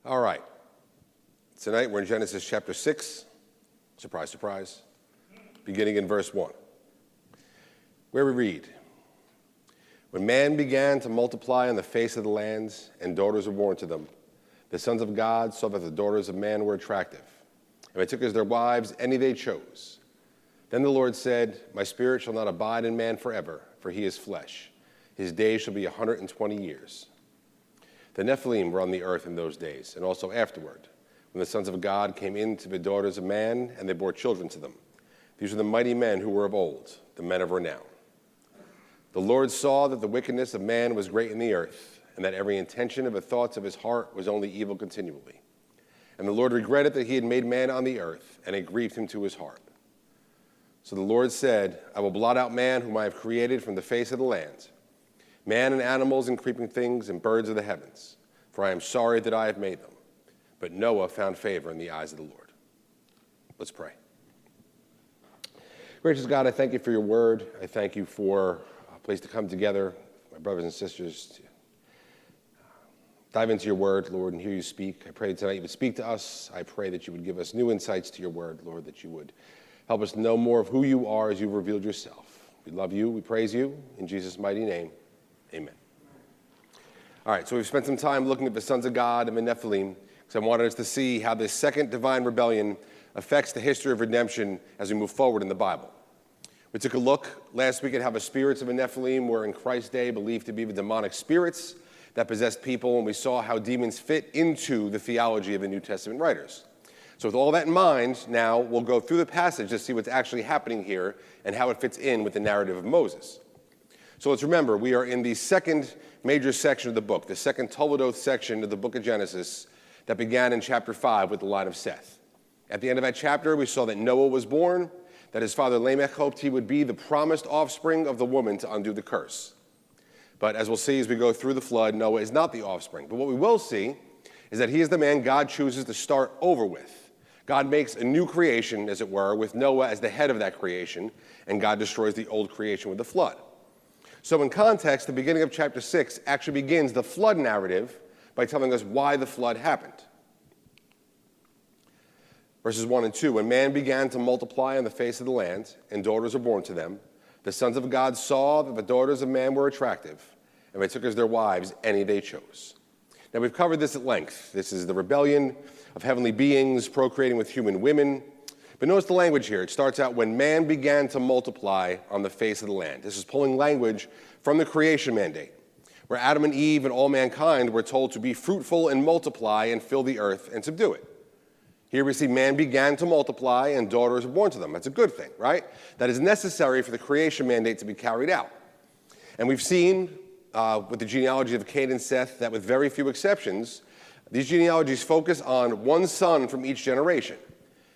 All right. Tonight we're in Genesis chapter 6. Surprise, surprise. Beginning in verse 1, where we read, "When man began to multiply on the face of the lands, and daughters were born to them, the sons of God saw that the daughters of man were attractive, and they took as their wives any they chose. Then the Lord said, My spirit shall not abide in man forever, for he is flesh. His days shall be 120 years. The Nephilim were on the earth in those days, and also afterward, when the sons of God came in to the daughters of man, and they bore children to them. These were the mighty men who were of old, the men of renown. The Lord saw that the wickedness of man was great in the earth, and that every intention of the thoughts of his heart was only evil continually. And the Lord regretted that he had made man on the earth, and it grieved him to his heart. So the Lord said, I will blot out man whom I have created from the face of the land, man and animals and creeping things and birds of the heavens, for I am sorry that I have made them. But Noah found favor in the eyes of the Lord." Let's pray. Gracious God, I thank you for your word. I thank you for a place to come together, my brothers and sisters, to dive into your word, Lord, and hear you speak. I pray tonight you would speak to us. I pray that you would give us new insights to your word, Lord, that you would help us know more of who you are as you've revealed yourself. We love you. We praise you. In Jesus' mighty name, amen. All right, so we've spent some time looking at the sons of God and the Nephilim, because I wanted us to see how this second divine rebellion affects the history of redemption as we move forward in the Bible. We took a look last week at how the spirits of the Nephilim were in Christ's day believed to be the demonic spirits that possessed people, and we saw how demons fit into the theology of the New Testament writers. So with all that in mind, now we'll go through the passage to see what's actually happening here and how it fits in with the narrative of Moses. So let's remember, we are in the second major section of the book, the second Toledoth section of the book of Genesis that began in chapter 5 with the line of Seth. At the end of that chapter, we saw that Noah was born, that his father Lamech hoped he would be the promised offspring of the woman to undo the curse. But as we'll see as we go through the flood, Noah is not the offspring. But what we will see is that he is the man God chooses to start over with. God makes a new creation, as it were, with Noah as the head of that creation, and God destroys the old creation with the flood. So in context, the beginning of chapter 6 actually begins the flood narrative by telling us why the flood happened. Verses 1 and 2, "When man began to multiply on the face of the land, and daughters were born to them, the sons of God saw that the daughters of man were attractive, and they took as their wives any they chose." Now, we've covered this at length. This is the rebellion of heavenly beings procreating with human women. But notice the language here. It starts out, "When man began to multiply on the face of the land." This is pulling language from the creation mandate, where Adam and Eve and all mankind were told to be fruitful and multiply and fill the earth and subdue it. Here we see man began to multiply and daughters were born to them. That's a good thing, right? That is necessary for the creation mandate to be carried out. And we've seen with the genealogy of Cain and Seth that with very few exceptions, these genealogies focus on one son from each generation.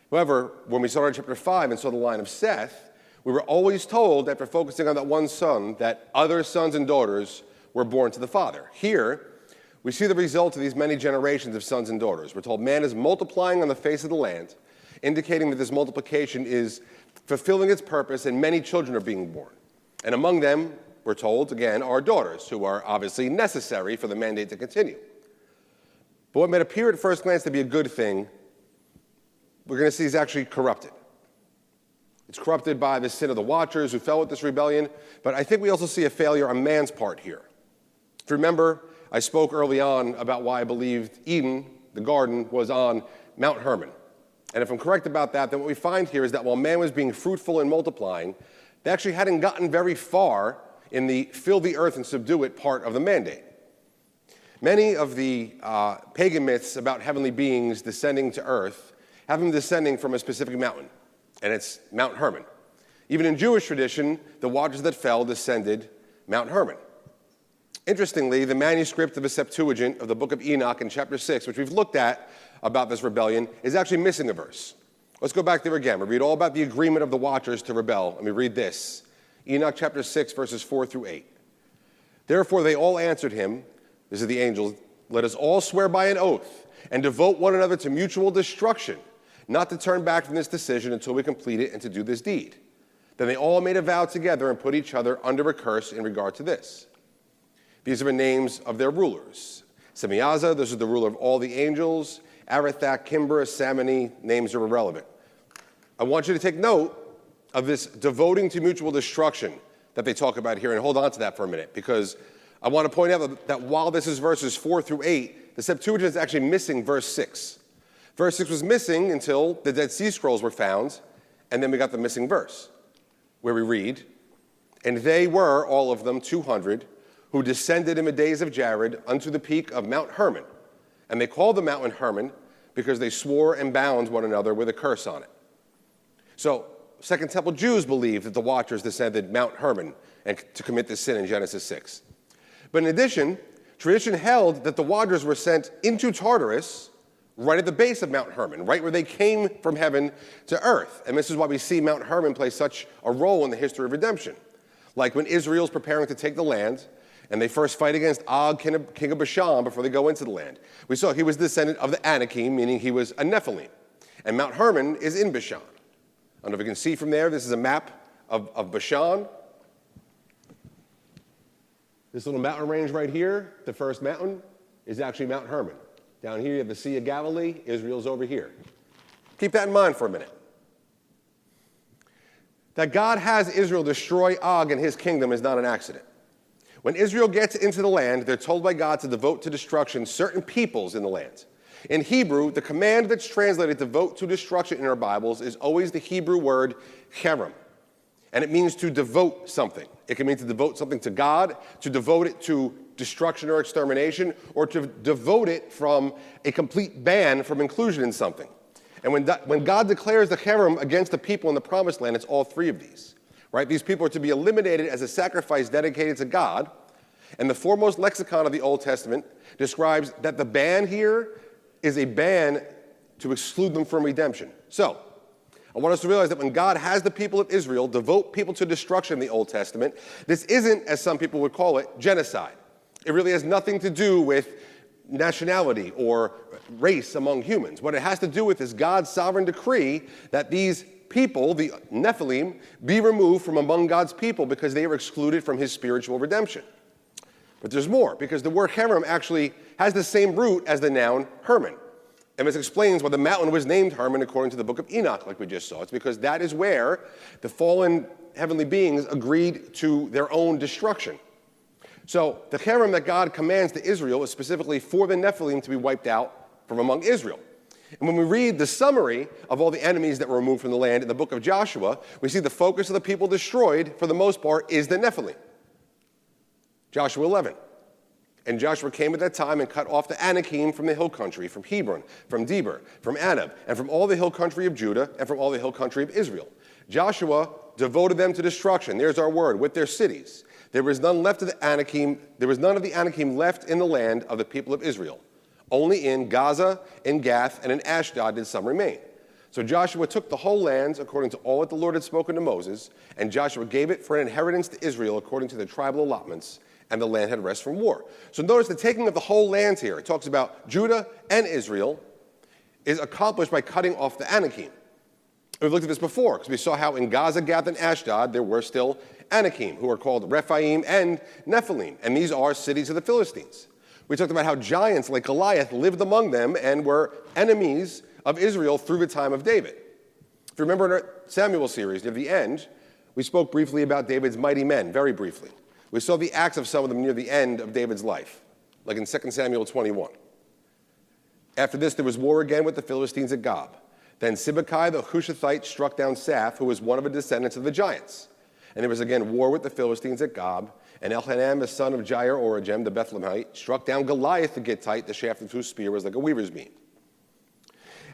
However, when we started chapter 5 and saw the line of Seth, we were always told, after focusing on that one son, that other sons and daughters were born to the father. Here, we see the result of these many generations of sons and daughters. We're told man is multiplying on the face of the land, indicating that this multiplication is fulfilling its purpose and many children are being born. And among them, we're told, again, are daughters, who are obviously necessary for the mandate to continue. But what might appear at first glance to be a good thing, we're going to see is actually corrupted. It's corrupted by the sin of the Watchers who fell with this rebellion, but I think we also see a failure on man's part here. If you remember, I spoke early on about why I believed Eden, the garden, was on Mount Hermon. And if I'm correct about that, then what we find here is that while man was being fruitful and multiplying, they actually hadn't gotten very far in the fill the earth and subdue it part of the mandate. Many of the pagan myths about heavenly beings descending to earth have them descending from a specific mountain, and it's Mount Hermon. Even in Jewish tradition, the watchers that fell descended Mount Hermon. Interestingly, the manuscript of the Septuagint of the book of Enoch in chapter 6, which we've looked at about this rebellion, is actually missing a verse. Let's go back there again. We read all about the agreement of the watchers to rebel, and we read this. Enoch chapter 6, verses 4 through 8. "Therefore they all answered him," this is the angels, "let us all swear by an oath and devote one another to mutual destruction, not to turn back from this decision until we complete it and to do this deed." Then they all made a vow together and put each other under a curse in regard to this. These are the names of their rulers: Semyaza, this is the ruler of all the angels. Arathak, Kimbra, Samini, names are irrelevant. I want you to take note of this devoting to mutual destruction that they talk about here, and hold on to that for a minute, because I want to point out that while this is verses 4 through 8, the Septuagint is actually missing verse 6. Verse 6 was missing until the Dead Sea Scrolls were found, and then we got the missing verse, where we read, "And they were, all of them, 200, who descended in the days of Jared unto the peak of Mount Hermon. And they called the mountain Hermon because they swore and bound one another with a curse on it." So, Second Temple Jews believe that the Watchers descended Mount Hermon and to commit this sin in Genesis 6. But in addition, tradition held that the Watchers were sent into Tartarus right at the base of Mount Hermon, right where they came from heaven to earth. And this is why we see Mount Hermon play such a role in the history of redemption. Like when Israel's preparing to take the land, and they first fight against Og, king of Bashan, before they go into the land. We saw he was descendant of the Anakim, meaning he was a Nephilim. And Mount Hermon is in Bashan. I don't know if you can see from there, this is a map of Bashan. This little mountain range right here, the first mountain, is actually Mount Hermon. Down here you have the Sea of Galilee, Israel's over here. Keep that in mind for a minute. That God has Israel destroy Og and his kingdom is not an accident. When Israel gets into the land, they're told by God to devote to destruction certain peoples in the land. In Hebrew, the command that's translated devote to destruction in our Bibles is always the Hebrew word cherem. And it means to devote something. It can mean to devote something to God, to devote it to destruction or extermination, or to devote it from a complete ban from inclusion in something. And when God declares the cherem against the people in the Promised Land, it's all three of these. Right? These people are to be eliminated as a sacrifice dedicated to God. And the foremost lexicon of the Old Testament describes that the ban here is a ban to exclude them from redemption. So, I want us to realize that when God has the people of Israel devote people to destruction in the Old Testament, this isn't, as some people would call it, genocide. It really has nothing to do with nationality or race among humans. What it has to do with is God's sovereign decree that these people, the Nephilim, be removed from among God's people because they are excluded from his spiritual redemption. But there's more, because the word cherem actually has the same root as the noun Hermon. And this explains why the mountain was named Hermon according to the book of Enoch, like we just saw. It's because that is where the fallen heavenly beings agreed to their own destruction. So the cherem that God commands to Israel is specifically for the Nephilim to be wiped out from among Israel. And when we read the summary of all the enemies that were removed from the land in the book of Joshua, we see the focus of the people destroyed, for the most part, is the Nephilim. Joshua 11. And Joshua came at that time and cut off the Anakim from the hill country, from Hebron, from Debir, from Anab, and from all the hill country of Judah, and from all the hill country of Israel. Joshua devoted them to destruction. There's our word, with their cities. There was none left of the Anakim. There was none of the Anakim left in the land of the people of Israel. Only in Gaza, in Gath, and in Ashdod did some remain. So Joshua took the whole land according to all that the Lord had spoken to Moses, and Joshua gave it for an inheritance to Israel according to the tribal allotments, and the land had rest from war. So notice the taking of the whole land here. It talks about Judah and Israel is accomplished by cutting off the Anakim. We've looked at this before, because we saw how in Gaza, Gath, and Ashdod there were still Anakim, who are called Rephaim and Nephilim, and these are cities of the Philistines. We talked about how giants like Goliath lived among them and were enemies of Israel through the time of David. If you remember in our Samuel series, near the end, we spoke briefly about David's mighty men, very briefly. We saw the acts of some of them near the end of David's life, like in 2 Samuel 21. After this, there was war again with the Philistines at Gob. Then Sibbecai the Hushathite struck down Saph, who was one of the descendants of the giants. And there was again war with the Philistines at Gob. And Elhanan, the son of Jair Origem, the Bethlehemite, struck down Goliath the Gittite, the shaft of whose spear was like a weaver's beam.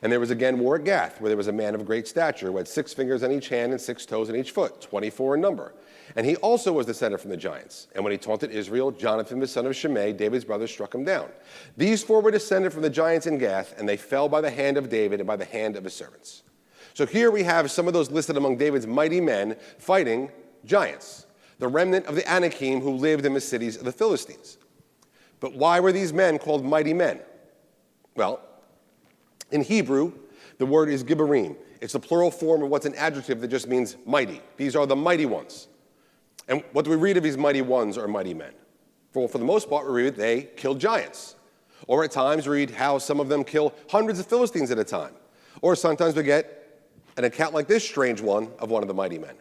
And there was again war at Gath, where there was a man of great stature who had 6 fingers on each hand and 6 toes on each foot, 24 in number. And he also was descended from the giants. And when he taunted Israel, Jonathan, the son of Shimei, David's brother, struck him down. These 4 were descended from the giants in Gath, and they fell by the hand of David and by the hand of his servants. So here we have some of those listed among David's mighty men fighting giants, the remnant of the Anakim who lived in the cities of the Philistines. But why were these men called mighty men? Well, in Hebrew, the word is gibborim. It's the plural form of what's an adjective that just means mighty. These are the mighty ones. And what do we read of these mighty ones or mighty men? For the most part, we read they killed giants. Or at times read how some of them kill hundreds of Philistines at a time. Or sometimes we get an account like this strange one of one of the mighty men.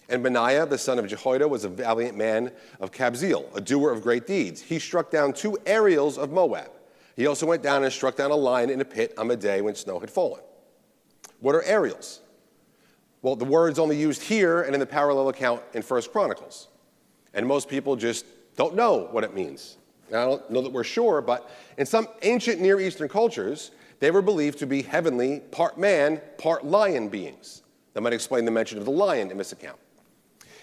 And Benaiah, the son of Jehoiada, was a valiant man of Kabzeel, a doer of great deeds. He struck down 2 Ariels of Moab. He also went down and struck down a lion in a pit on the day when snow had fallen. What are Ariels? Well, the word's only used here and in the parallel account in 1 Chronicles. And most people just don't know what it means. Now, I don't know that we're sure, but in some ancient Near Eastern cultures, they were believed to be heavenly, part man, part lion beings. That might explain the mention of the lion in this account.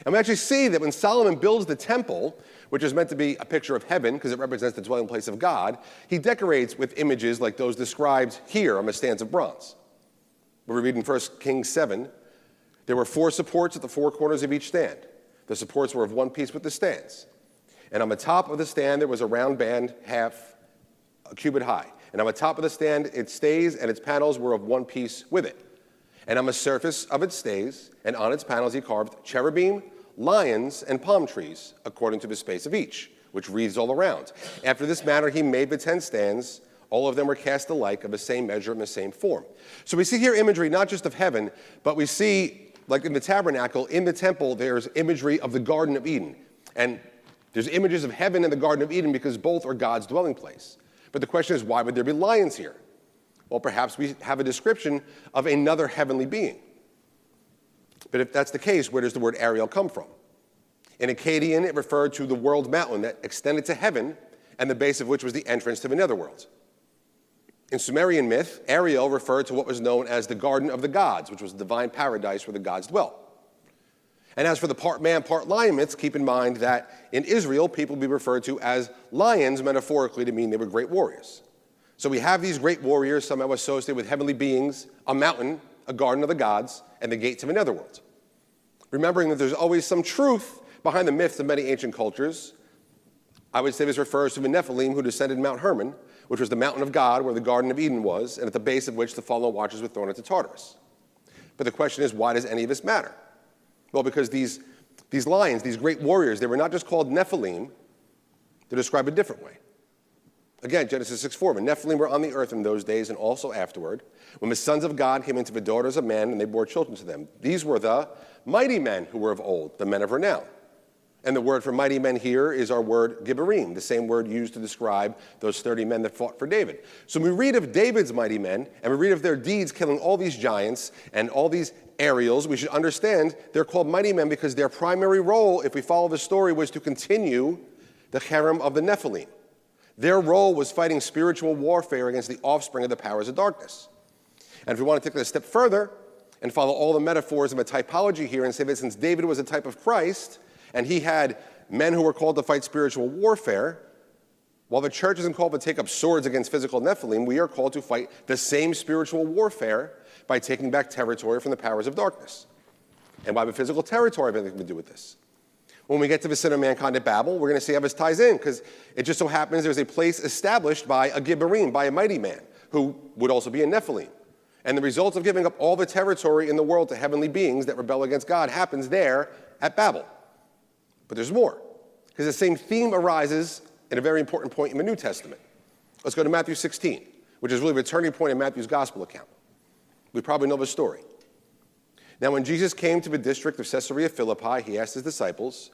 And we actually see that when Solomon builds the temple, which is meant to be a picture of heaven because it represents the dwelling place of God, he decorates with images like those described here on the stands of bronze. We read in 1 Kings 7, there were 4 supports at the 4 corners of each stand. The supports were of one piece with the stands. And on the top of the stand, there was a round band half a cubit high. And on the top of the stand, its stays and its panels were of one piece with it. And on the surface of its stays and on its panels, he carved cherubim, lions, and palm trees, according to the space of each, which wreaths all around. After this manner, he made the 10 stands. All of them were cast alike, of the same measure and the same form. So we see here imagery not just of heaven, but we see, like in the tabernacle, in the temple, there's imagery of the Garden of Eden. And there's images of heaven and the Garden of Eden because both are God's dwelling place. But the question is, why would there be lions here? Well, perhaps we have a description of another heavenly being. But if that's the case, where does the word Ariel come from? In Akkadian, it referred to the world mountain that extended to heaven, and the base of which was the entrance to the netherworld. In Sumerian myth, Ariel referred to what was known as the Garden of the Gods, which was the divine paradise where the gods dwelt. And as for the part man, part lion myths, keep in mind that in Israel, people would be referred to as lions metaphorically to mean they were great warriors. So we have these great warriors somehow associated with heavenly beings, a mountain, a garden of the gods, and the gates of a netherworld. Remembering that there's always some truth behind the myths of many ancient cultures, I would say this refers to the Nephilim who descended Mount Hermon, which was the mountain of God where the Garden of Eden was, and at the base of which the fallen watchers were thrown into Tartarus. But the question is, why does any of this matter? Well, because these lions, these great warriors, they were not just called Nephilim, they're described a different way. Again, Genesis 6:4, when Nephilim were on the earth in those days and also afterward, when the sons of God came into the daughters of men and they bore children to them. These were the mighty men who were of old, the men of renown. And the word for mighty men here is our word Gibborim, the same word used to describe those 30 men that fought for David. So when we read of David's mighty men, and we read of their deeds killing all these giants and all these Ariels, we should understand they're called mighty men because their primary role, if we follow the story, was to continue the harem of the Nephilim. Their role was fighting spiritual warfare against the offspring of the powers of darkness. And if we want to take it a step further and follow all the metaphors of a typology here and say that since David was a type of Christ, and he had men who were called to fight spiritual warfare, while the church isn't called to take up swords against physical Nephilim, we are called to fight the same spiritual warfare by taking back territory from the powers of darkness. And why would physical territory have anything to do with this? When we get to the sin of mankind at Babel, we're going to see how this ties in, because it just so happens there's a place established by a Gibborim, by a mighty man, who would also be a Nephilim. And the result of giving up all the territory in the world to heavenly beings that rebel against God happens there at Babel. But there's more, because the same theme arises in a very important point in the New Testament. Let's go to Matthew 16, which is really the turning point in Matthew's gospel account. We probably know the story. Now, when Jesus came to the district of Caesarea Philippi, he asked his disciples,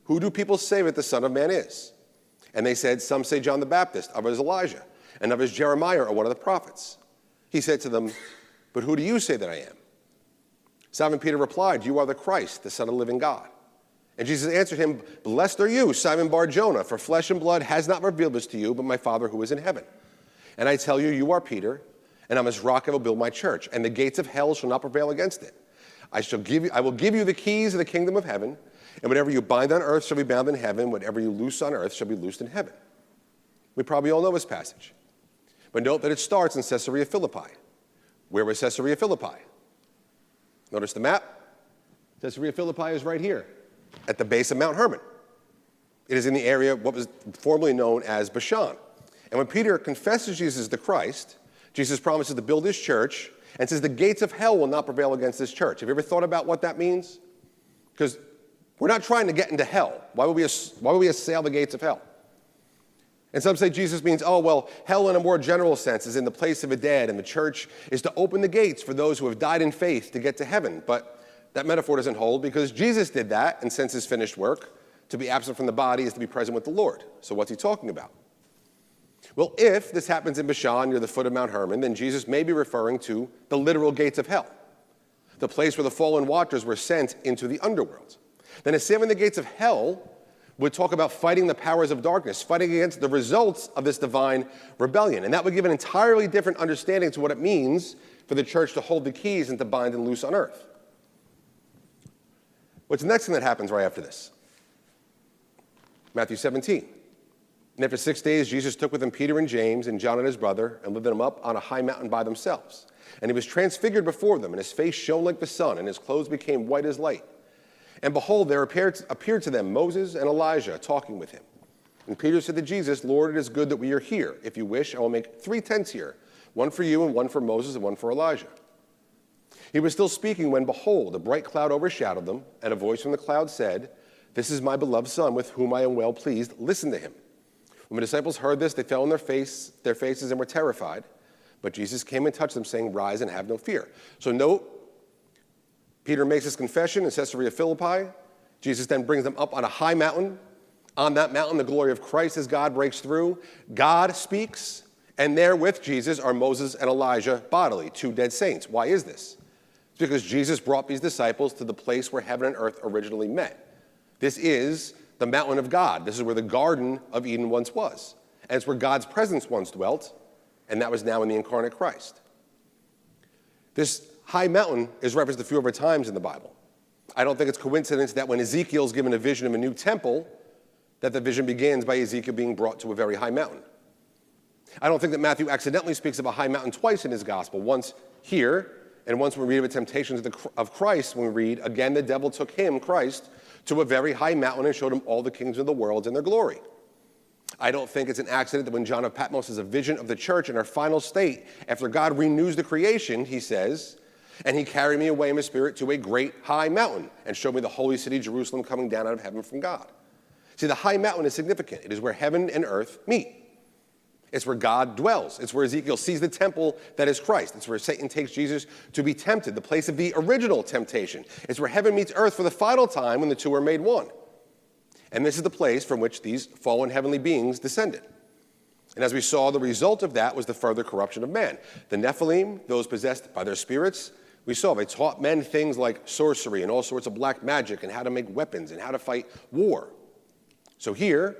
"Who do people say that the Son of Man is?" And they said, "Some say John the Baptist, others Elijah, and others Jeremiah or one of the prophets." He said to them, "But who do you say that I am?" Simon Peter replied, "You are the Christ, the Son of the living God." And Jesus answered him, "Blessed are you, Simon Bar-Jonah, for flesh and blood has not revealed this to you, but my Father who is in heaven. And I tell you, you are Peter, and on this rock I will build my church, and the gates of hell shall not prevail against it. I will give you the keys of the kingdom of heaven, and whatever you bind on earth shall be bound in heaven, whatever you loose on earth shall be loosed in heaven." We probably all know this passage. But note that it starts in Caesarea Philippi. Where was Caesarea Philippi? Notice the map. Caesarea Philippi is right here, at the base of Mount Hermon. It is in the area what was formerly known as Bashan. And when Peter confesses Jesus is the Christ, Jesus promises to build his church and says the gates of hell will not prevail against this church. Have you ever thought about what that means? Because we're not trying to get into hell. Why would we assail the gates of hell? And some say Jesus means, oh, well, hell in a more general sense is in the place of the dead, and the church is to open the gates for those who have died in faith to get to heaven. But that metaphor doesn't hold because Jesus did that, and since his finished work, to be absent from the body is to be present with the Lord. So what's he talking about? Well, if this happens in Bashan near the foot of Mount Hermon, then Jesus may be referring to the literal gates of hell, the place where the fallen watchers were sent into the underworld. Then assailing the gates of hell would talk about fighting the powers of darkness, fighting against the results of this divine rebellion. And that would give an entirely different understanding to what it means for the church to hold the keys and to bind and loose on earth. What's the next thing that happens right after this? Matthew 17. And after 6 days, Jesus took with him Peter and James and John and his brother and lifted them up on a high mountain by themselves. And he was transfigured before them, and his face shone like the sun, and his clothes became white as light. And behold, there appeared to them Moses and Elijah talking with him. And Peter said to Jesus, Lord, it is good that we are here. If you wish, I will make 3 tents here, one for you and one for Moses and one for Elijah. He was still speaking when, behold, a bright cloud overshadowed them, and a voice from the cloud said, This is my beloved Son, with whom I am well pleased. Listen to him. When the disciples heard this, they fell on their faces and were terrified. But Jesus came and touched them, saying, Rise and have no fear. So note, Peter makes his confession in Caesarea Philippi. Jesus then brings them up on a high mountain. On that mountain, the glory of Christ as God breaks through. God speaks, and there with Jesus are Moses and Elijah bodily, 2 dead saints. Why is this? It's because Jesus brought these disciples to the place where heaven and earth originally met. This is the mountain of God. This is where the Garden of Eden once was. And it's where God's presence once dwelt, and that was now in the incarnate Christ. This high mountain is referenced a few other times in the Bible. I don't think it's coincidence that when Ezekiel's given a vision of a new temple, that the vision begins by Ezekiel being brought to a very high mountain. I don't think that Matthew accidentally speaks of a high mountain twice in his gospel, once here, and once when we read of the temptations of Christ, when we read, again the devil took him, Christ, to a very high mountain and showed him all the kings of the world in their glory. I don't think it's an accident that when John of Patmos has a vision of the church in her final state, after God renews the creation, he says, and he carried me away in my spirit to a great high mountain and showed me the holy city, Jerusalem, coming down out of heaven from God. See, the high mountain is significant. It is where heaven and earth meet. It's where God dwells. It's where Ezekiel sees the temple that is Christ. It's where Satan takes Jesus to be tempted, the place of the original temptation. It's where heaven meets earth for the final time when the two are made one. And this is the place from which these fallen heavenly beings descended. And as we saw, the result of that was the further corruption of man. The Nephilim, those possessed by their spirits, we saw they taught men things like sorcery and all sorts of black magic and how to make weapons and how to fight war. So here,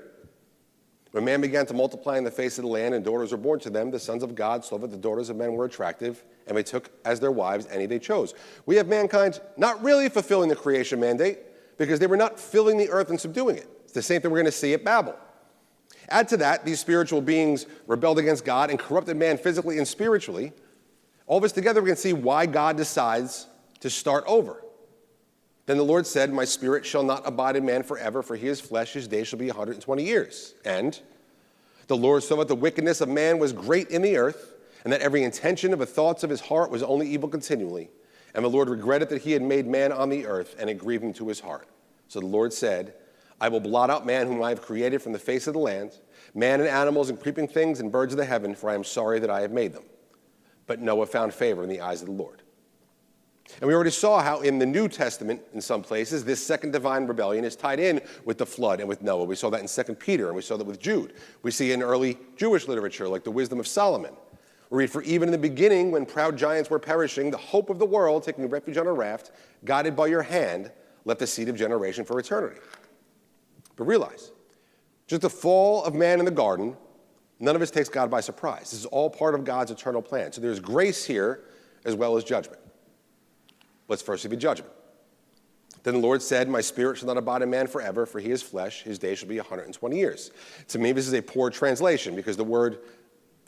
when man began to multiply in the face of the land and daughters were born to them, the sons of God saw that the daughters of men were attractive, and they took as their wives any they chose. We have mankind not really fulfilling the creation mandate because they were not filling the earth and subduing it. It's the same thing we're going to see at Babel. Add to that, these spiritual beings rebelled against God and corrupted man physically and spiritually. All this together, we can see why God decides to start over. Then the Lord said, My spirit shall not abide in man forever, for he is flesh, his days shall be 120 years. And the Lord saw that the wickedness of man was great in the earth, and that every intention of the thoughts of his heart was only evil continually. And the Lord regretted that he had made man on the earth, and it grieved him to his heart. So the Lord said, I will blot out man whom I have created from the face of the land, man and animals and creeping things and birds of the heaven, for I am sorry that I have made them. But Noah found favor in the eyes of the Lord. And we already saw how in the New Testament, in some places, this second divine rebellion is tied in with the flood and with Noah. We saw that in 2 Peter, and we saw that with Jude. We see in early Jewish literature, like the Wisdom of Solomon. We read, for even in the beginning, when proud giants were perishing, the hope of the world, taking refuge on a raft, guided by your hand, left the seed of generation for eternity. But realize, just the fall of man in the garden, none of this takes God by surprise. This is all part of God's eternal plan. So there's grace here as well as judgment. Let's first see the judgment. Then the Lord said, My spirit shall not abide in man forever, for he is flesh, his days shall be 120 years. To me, this is a poor translation because the word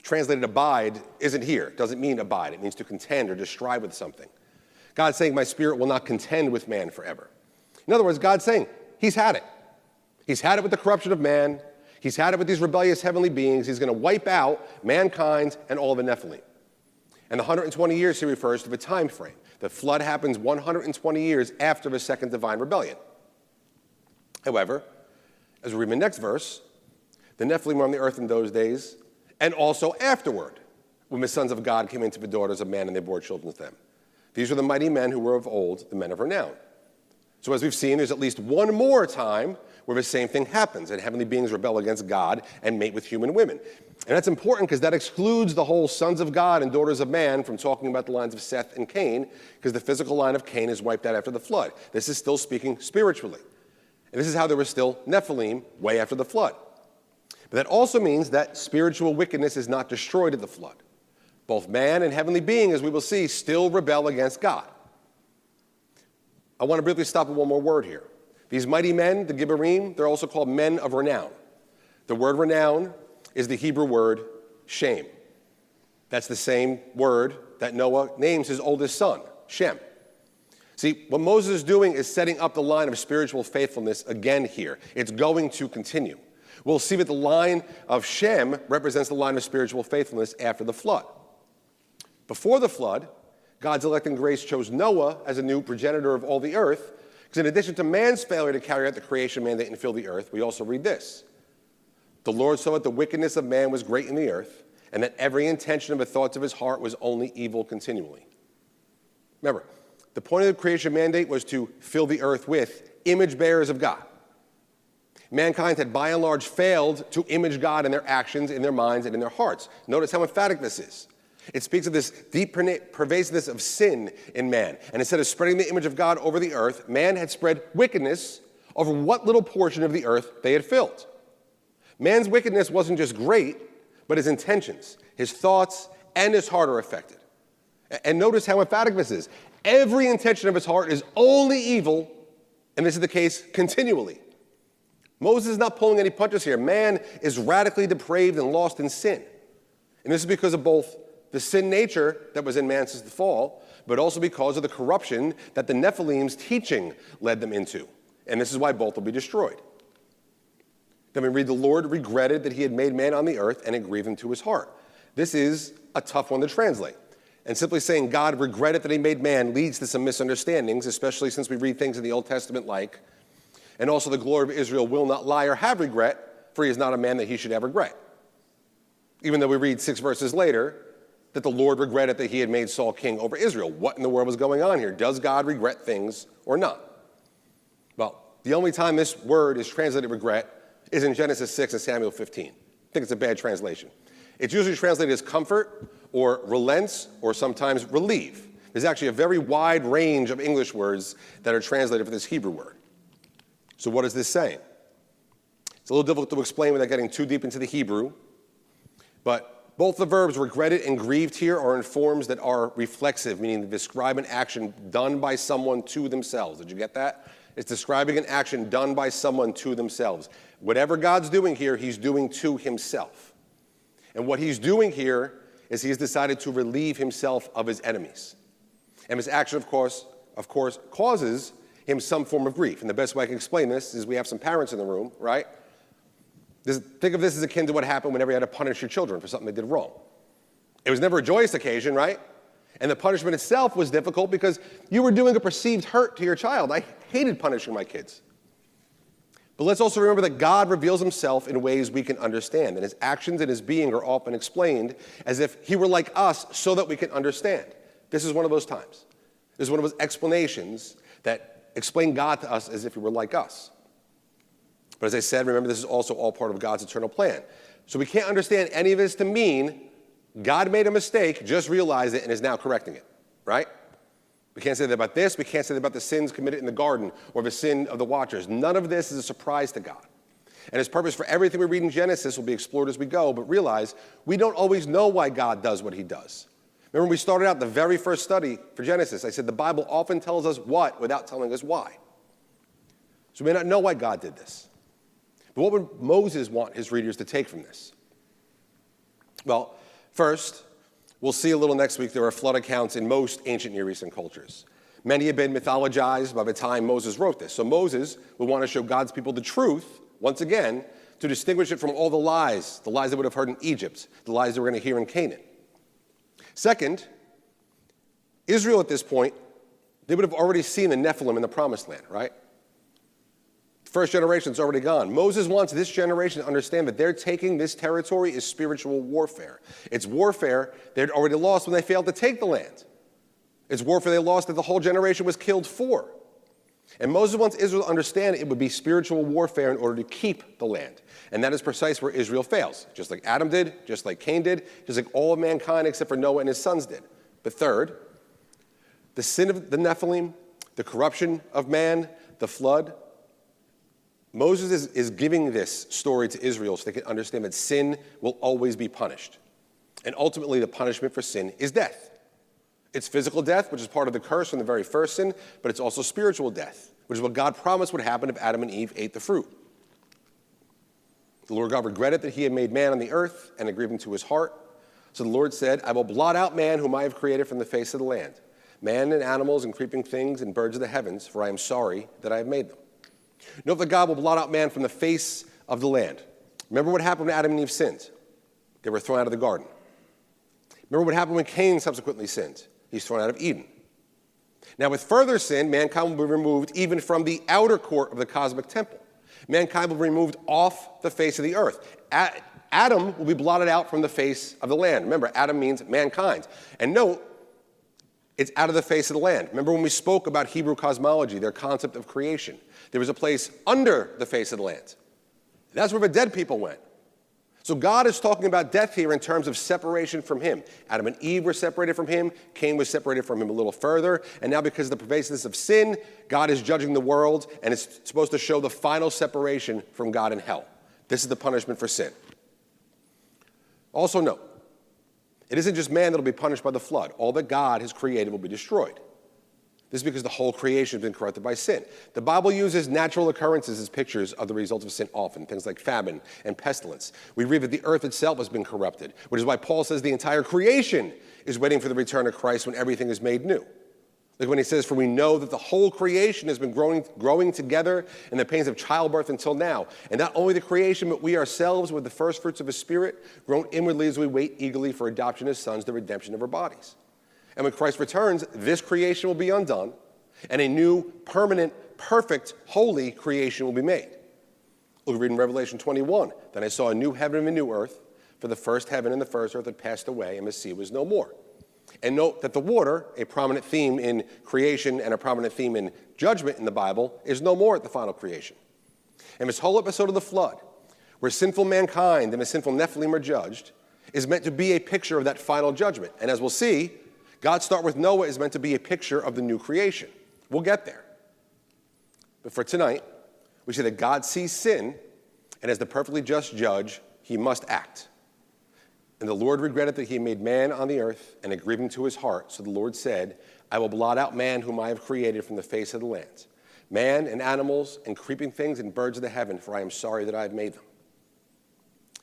translated abide isn't here. It doesn't mean abide. It means to contend or to strive with something. God's saying, my spirit will not contend with man forever. In other words, God's saying, he's had it. He's had it with the corruption of man. He's had it with these rebellious heavenly beings. He's going to wipe out mankind and all the Nephilim. And the 120 years he refers to the time frame. The flood happens 120 years after the second divine rebellion. However, as we read in the next verse, The Nephilim were on the earth in those days, and also afterward, when the sons of God came into the daughters of man and they bore children with them. These were the mighty men who were of old, the men of renown. So as we've seen, there's at least one more time where the same thing happens, and heavenly beings rebel against God and mate with human women. And that's important because that excludes the whole sons of God and daughters of man from talking about the lines of Seth and Cain, because the physical line of Cain is wiped out after the flood. This is still speaking spiritually. And this is how there were still Nephilim way after the flood. But that also means that spiritual wickedness is not destroyed at the flood. Both man and heavenly being, as we will see, still rebel against God. I want to briefly stop at one more word here. These mighty men, the Gibborim, they're also called men of renown. The word renown is the Hebrew word Shem. That's the same word that Noah names his oldest son, Shem. See, what Moses is doing is setting up the line of spiritual faithfulness again here. It's going to continue. We'll see that the line of Shem represents the line of spiritual faithfulness after the flood. Before the flood, God's electing grace chose Noah as a new progenitor of all the earth, because in addition to man's failure to carry out the creation mandate and fill the earth, we also read this. The Lord saw that the wickedness of man was great in the earth, and that every intention of the thoughts of his heart was only evil continually. Remember, the point of the creation mandate was to fill the earth with image bearers of God. Mankind had by and large failed to image God in their actions, in their minds, and in their hearts. Notice how emphatic this is. It speaks of this deep pervasiveness of sin in man. And instead of spreading the image of God over the earth, man had spread wickedness over what little portion of the earth they had filled. Man's wickedness wasn't just great, but his intentions, his thoughts, and his heart are affected. And notice how emphatic this is. Every intention of his heart is only evil, and this is the case continually. Moses is not pulling any punches here. Man is radically depraved and lost in sin. And this is because of both the sin nature that was in man since the fall, but also because of the corruption that the Nephilim's teaching led them into. And this is why both will be destroyed. Then we read, the Lord regretted that he had made man on the earth, and it grieved him to his heart. This is a tough one to translate. And simply saying God regretted that he made man leads to some misunderstandings, especially since we read things in the Old Testament like, and also the glory of Israel will not lie or have regret, for he is not a man that he should have regret. Even though we read 6 verses later that the Lord regretted that he had made Saul king over Israel. What in the world was going on here? Does God regret things or not? Well, the only time this word is translated regret is in Genesis 6 and Samuel 15. I think it's a bad translation. It's usually translated as comfort or relents or sometimes relieve. There's actually a very wide range of English words that are translated for this Hebrew word. So what is this saying? It's a little difficult to explain without getting too deep into the Hebrew, but both the verbs regretted and grieved here are in forms that are reflexive, meaning to describe an action done by someone to themselves. Did you get that? It's describing an action done by someone to themselves. Whatever God's doing here, he's doing to himself. And what he's doing here is he's decided to relieve himself of his enemies. And this action, of course, causes him some form of grief. And the best way I can explain this is we have some parents in the room, right? Think of this as akin to what happened whenever you had to punish your children for something they did wrong. It was never a joyous occasion, right? And the punishment itself was difficult because you were doing a perceived hurt to your child. I hated punishing my kids. But let's also remember that God reveals himself in ways we can understand, and his actions and his being are often explained as if he were like us so that we can understand. This is one of those times. This is one of those explanations that explain God to us as if he were like us. But as I said, remember, this is also all part of God's eternal plan. So we can't understand any of this to mean God made a mistake, just realized it, and is now correcting it, right? We can't say that about this. We can't say that about the sins committed in the garden or the sin of the watchers. None of this is a surprise to God. And his purpose for everything we read in Genesis will be explored as we go, but realize we don't always know why God does what he does. Remember when we started out the very first study for Genesis, I said the Bible often tells us what without telling us why. So we may not know why God did this. But what would Moses want his readers to take from this? Well, first, we'll see a little next week there are flood accounts in most ancient Near Eastern cultures. Many have been mythologized by the time Moses wrote this. So Moses would want to show God's people the truth, once again, to distinguish it from all the lies they would have heard in Egypt, the lies they were going to hear in Canaan. Second, Israel at this point, they would have already seen the Nephilim in the Promised Land, right? First generation's already gone. Moses wants this generation to understand that they're taking this territory is spiritual warfare. It's warfare they'd already lost when they failed to take the land. It's warfare they lost that the whole generation was killed for. And Moses wants Israel to understand it would be spiritual warfare in order to keep the land. And that is precisely where Israel fails, just like Adam did, just like Cain did, just like all of mankind except for Noah and his sons did. But third, the sin of the Nephilim, the corruption of man, the flood, Moses is giving this story to Israel so they can understand that sin will always be punished. And ultimately, the punishment for sin is death. It's physical death, which is part of the curse from the very first sin, but it's also spiritual death, which is what God promised would happen if Adam and Eve ate the fruit. The Lord God regretted that he had made man on the earth and it grieved him to his heart. So the Lord said, I will blot out man whom I have created from the face of the land, man and animals and creeping things and birds of the heavens, for I am sorry that I have made them. Note that God will blot out man from the face of the land. Remember what happened when Adam and Eve sinned? They were thrown out of the garden. Remember what happened when Cain subsequently sinned? He's thrown out of Eden. Now, with further sin, mankind will be removed even from the outer court of the cosmic temple. Mankind will be removed off the face of the earth. Adam will be blotted out from the face of the land. Remember, Adam means mankind. And note, it's out of the face of the land. Remember when we spoke about Hebrew cosmology, their concept of creation? There was a place under the face of the land. That's where the dead people went. So God is talking about death here in terms of separation from him. Adam and Eve were separated from him. Cain was separated from him a little further. And now because of the pervasiveness of sin, God is judging the world, and it's supposed to show the final separation from God in hell. This is the punishment for sin. Also note, it isn't just man that will be punished by the flood. All that God has created will be destroyed. This is because the whole creation has been corrupted by sin. The Bible uses natural occurrences as pictures of the result of sin often, things like famine and pestilence. We read that the earth itself has been corrupted, which is why Paul says the entire creation is waiting for the return of Christ when everything is made new. Like when he says, for we know that the whole creation has been growing together in the pains of childbirth until now. And not only the creation, but we ourselves with the first fruits of his Spirit, grown inwardly as we wait eagerly for adoption as sons, the redemption of our bodies. And when Christ returns, this creation will be undone, and a new, permanent, perfect, holy creation will be made. We'll read in Revelation 21, then I saw a new heaven and a new earth, for the first heaven and the first earth had passed away, and the sea was no more. And note that the water, a prominent theme in creation and a prominent theme in judgment in the Bible, is no more at the final creation. And this whole episode of the flood, where sinful mankind and the sinful Nephilim are judged, is meant to be a picture of that final judgment. And as we'll see, God's start with Noah is meant to be a picture of the new creation. We'll get there. But for tonight, we see that God sees sin, and as the perfectly just judge, he must act. And the Lord regretted that he made man on the earth, and it grieved him to his heart. So the Lord said, I will blot out man whom I have created from the face of the land, man and animals and creeping things and birds of the heaven, for I am sorry that I have made them.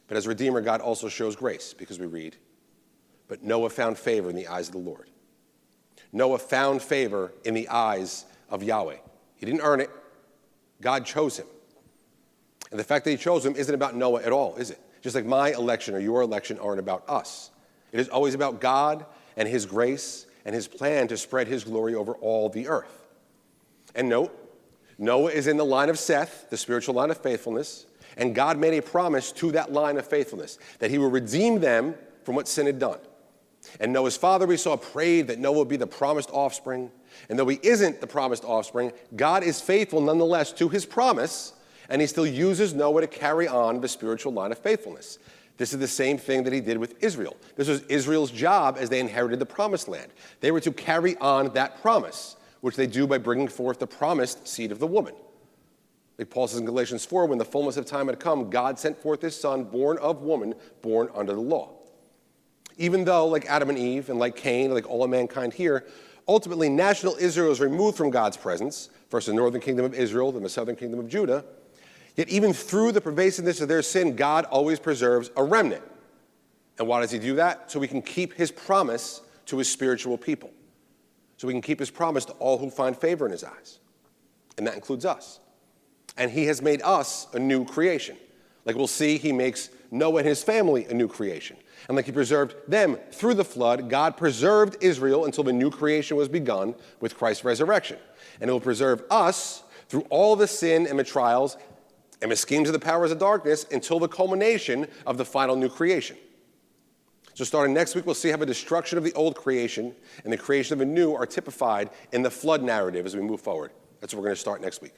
But as Redeemer, God also shows grace, because we read, but Noah found favor in the eyes of the Lord. Noah found favor in the eyes of Yahweh. He didn't earn it. God chose him. And the fact that he chose him isn't about Noah at all, is it? Just like my election or your election aren't about us. It is always about God and his grace and his plan to spread his glory over all the earth. And note, Noah is in the line of Seth, the spiritual line of faithfulness, and God made a promise to that line of faithfulness that he will redeem them from what sin had done. And Noah's father, we saw, prayed that Noah would be the promised offspring. And though he isn't the promised offspring, God is faithful nonetheless to his promise, and he still uses Noah to carry on the spiritual line of faithfulness. This is the same thing that he did with Israel. This was Israel's job as they inherited the promised land. They were to carry on that promise, which they do by bringing forth the promised seed of the woman. Like Paul says in Galatians 4, when the fullness of time had come, God sent forth his son, born of woman, born under the law. Even though, like Adam and Eve, and like Cain, like all of mankind here, ultimately national Israel is removed from God's presence, first the northern kingdom of Israel, then the southern kingdom of Judah, yet even through the pervasiveness of their sin, God always preserves a remnant. And why does he do that? So we can keep his promise to his spiritual people. So we can keep his promise to all who find favor in his eyes. And that includes us. And he has made us a new creation. Like we'll see, he makes Noah and his family a new creation. And like he preserved them through the flood, God preserved Israel until the new creation was begun with Christ's resurrection. And it will preserve us through all the sin and the trials and the schemes of the powers of darkness until the culmination of the final new creation. So starting next week, we'll see how the destruction of the old creation and the creation of a new are typified in the flood narrative as we move forward. That's what we're going to start next week.